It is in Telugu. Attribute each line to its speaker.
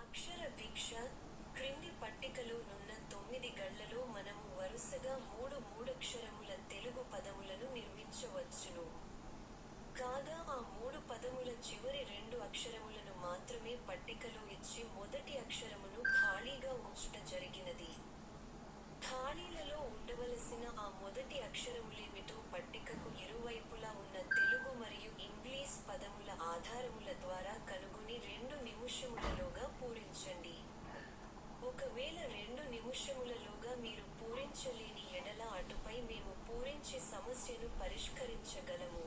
Speaker 1: అక్షర భిక్ష క్రింది పట్టికలో నున్న 9 గళ్లలో మనము వరుసగా మూడక్షరముల తెలుగు పదములను నిర్మించవచ్చును. కాగా ఆ 3 పదముల చివరి 2 అక్షరములను మాత్రమే పట్టికలో ఇచ్చి మొదటి అక్షరమును ఖాళీగా ఉంచుట జరిగినది. ఖాళీలలో ఉండవలసిన ఆ మొదటి అక్షరములేమిటో పట్టికకు ఇరువైపులా ఉన్న తెలుగు మరియు ఇంగ్లీష్ పదముల ఆధారముల ద్వారా కనుగొని 2 నిముషములలోగా పూరించండి. ఒకవేళ 2 నిముషములలోగా మీరు పూరించలేని ఎడల అటుపై మేము పూరించి సమస్యను పరిష్కరించగలము.